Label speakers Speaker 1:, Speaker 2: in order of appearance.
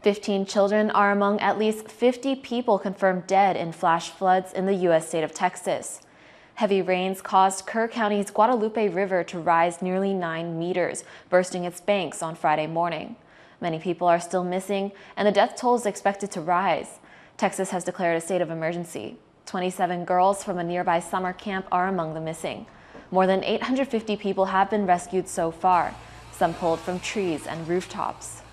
Speaker 1: 15 children are among at least 50 people confirmed dead in flash floods in the U.S. state of Texas. Heavy rains caused Kerr County's Guadalupe River to rise nearly 9 meters, bursting its banks on Friday morning. Many people are still missing, and the death toll is expected to rise. Texas has declared a state of emergency. 27 girls from a nearby summer camp are among the missing. More than 850 people have been rescued so far, some pulled from trees and rooftops.